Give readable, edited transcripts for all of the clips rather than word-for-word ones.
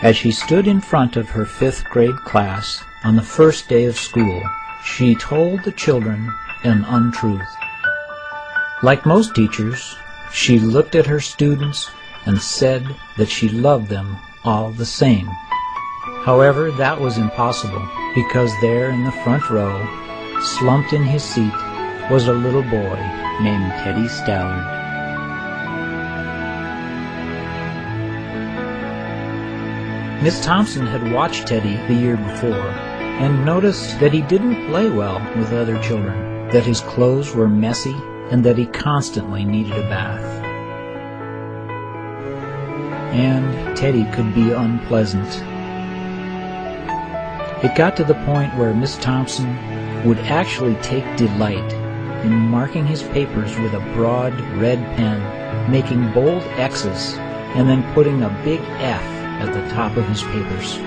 As she stood in front of her 5th grade class on the first day of school, she told the children an untruth. Like most teachers, she looked at her students and said that she loved them all the same. However, that was impossible, because there in the front row, slumped in his seat, was a little boy named Teddy Stallard. Miss Thompson had watched Teddy the year before and noticed that he didn't play well with other children, that his clothes were messy, and that he constantly needed a bath. And Teddy could be unpleasant. It got to the point where Miss Thompson would actually take delight in marking his papers with a broad red pen, making bold X's, and then putting a big F at the top of his papers.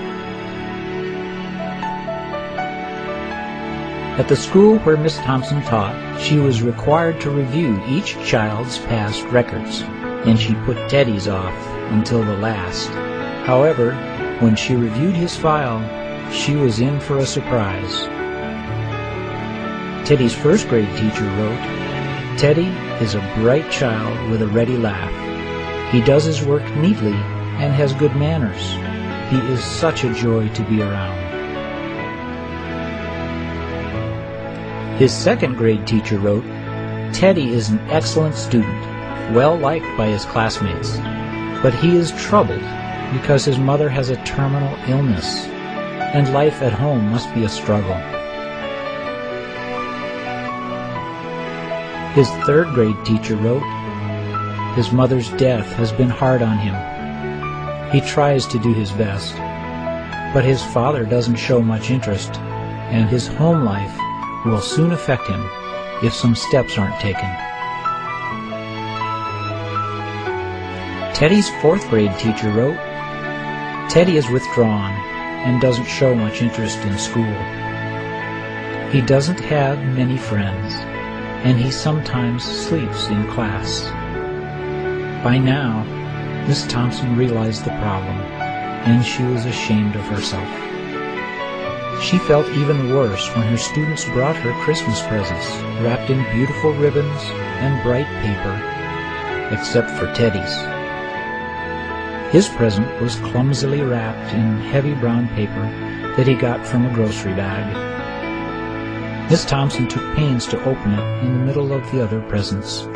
At the school where Miss Thompson taught, she was required to review each child's past records, and she put Teddy's off until the last. However, when she reviewed his file, she was in for a surprise. Teddy's 1st grade teacher wrote, "Teddy is a bright child with a ready laugh. He does his work neatly and has good manners. He is such a joy to be around." His 2nd grade teacher wrote, "Teddy is an excellent student, well liked by his classmates, but he is troubled because his mother has a terminal illness, and life at home must be a struggle." His 3rd grade teacher wrote, "His mother's death has been hard on him. He tries to do his best, but his father doesn't show much interest, and his home life will soon affect him if some steps aren't taken." Teddy's 4th grade teacher wrote, "Teddy is withdrawn and doesn't show much interest in school. He doesn't have many friends, and he sometimes sleeps in class." By now, Miss Thompson realized the problem, and she was ashamed of herself. She felt even worse when her students brought her Christmas presents, wrapped in beautiful ribbons and bright paper, except for Teddy's. His present was clumsily wrapped in heavy brown paper that he got from a grocery bag. Miss Thompson took pains to open it in the middle of the other presents.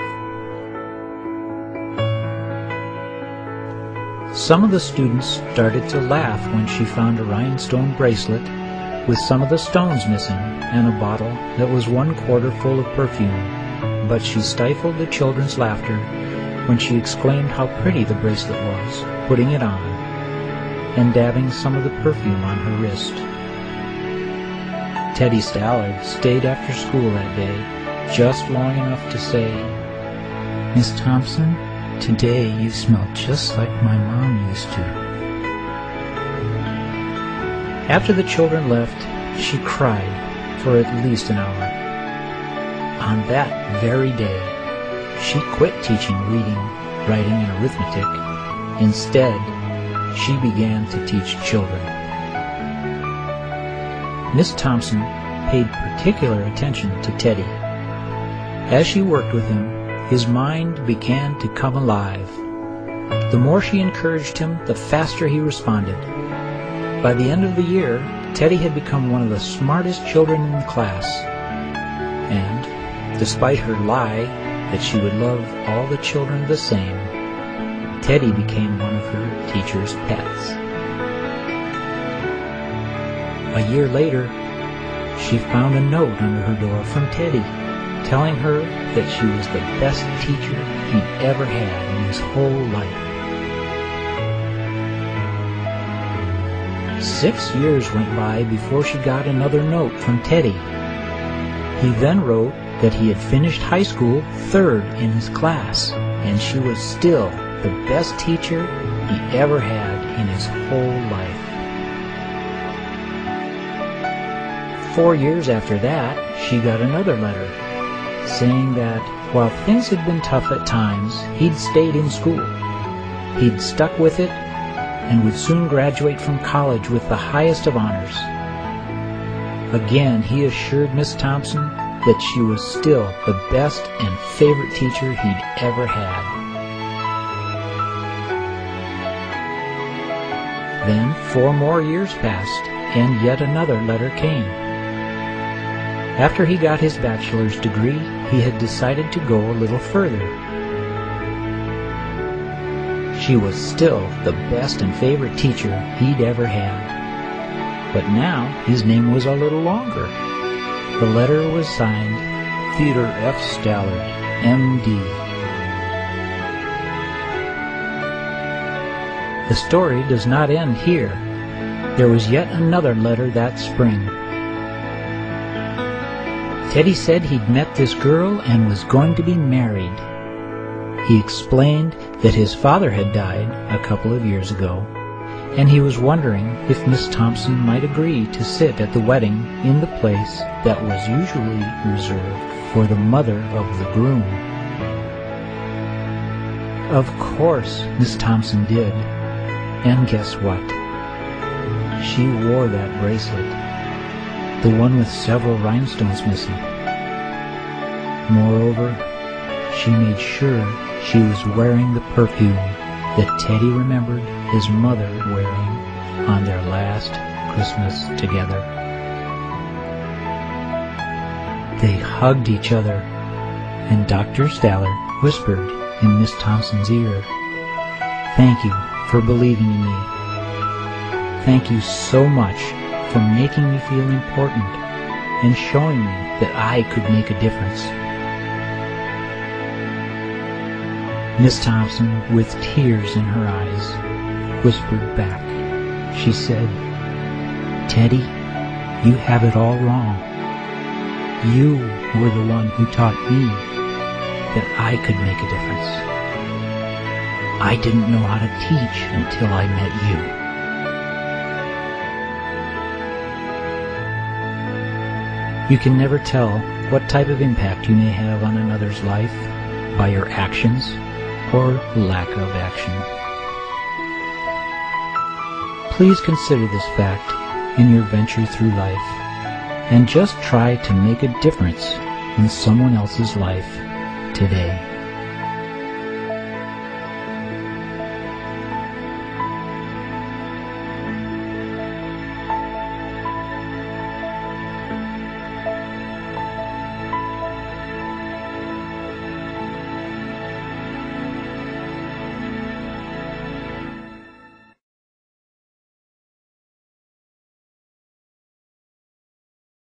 Some of the students started to laugh when she found a rhinestone bracelet with some of the stones missing and a bottle that was 1/4 full of perfume, but she stifled the children's laughter when she exclaimed how pretty the bracelet was, putting it on, and dabbing some of the perfume on her wrist. Teddy Stallard stayed after school that day, just long enough to say, "Miss Thompson, today you smell just like my mom used to." After the children left, she cried for at least an hour. On that very day, she quit teaching reading, writing, and arithmetic. Instead, she began to teach children. Miss Thompson paid particular attention to Teddy. As she worked with him, his mind began to come alive. The more she encouraged him, the faster he responded. By the end of the year, Teddy had become one of the smartest children in the class. And, despite her lie that she would love all the children the same, Teddy became one of her teacher's pets. A year later, she found a note under her door from Teddy, telling her that she was the best teacher he'd ever had in his whole life. 6 years went by before she got another note from Teddy. He then wrote that he had finished high school 3rd in his class, and she was still the best teacher he ever had in his whole life. 4 years after that, she got another letter, saying that while things had been tough at times, he'd stayed in school. He'd stuck with it, and would soon graduate from college with the highest of honors. Again, he assured Miss Thompson that she was still the best and favorite teacher he'd ever had. Then 4 more years passed, and yet another letter came. After he got his bachelor's degree, he had decided to go a little further. She was still the best and favorite teacher he'd ever had. But now his name was a little longer. The letter was signed Theodore F. Stallard, M.D. The story does not end here. There was yet another letter that spring. Teddy said he'd met this girl and was going to be married. He explained that his father had died a couple of years ago, and he was wondering if Miss Thompson might agree to sit at the wedding in the place that was usually reserved for the mother of the groom. Of course, Miss Thompson did, and guess what? She wore that bracelet, the one with several rhinestones missing. Moreover, she made sure she was wearing the perfume that Teddy remembered his mother wearing on their last Christmas together. They hugged each other, and Dr. Stallard whispered in Miss Thompson's ear, "Thank you for believing in me. Thank you so much for making me feel important and showing me that I could make a difference." Miss Thompson, with tears in her eyes, whispered back. She said, "Teddy, you have it all wrong. You were the one who taught me that I could make a difference. I didn't know how to teach until I met you." You can never tell what type of impact you may have on another's life by your actions or lack of action. Please consider this fact in your venture through life, and just try to make a difference in someone else's life today.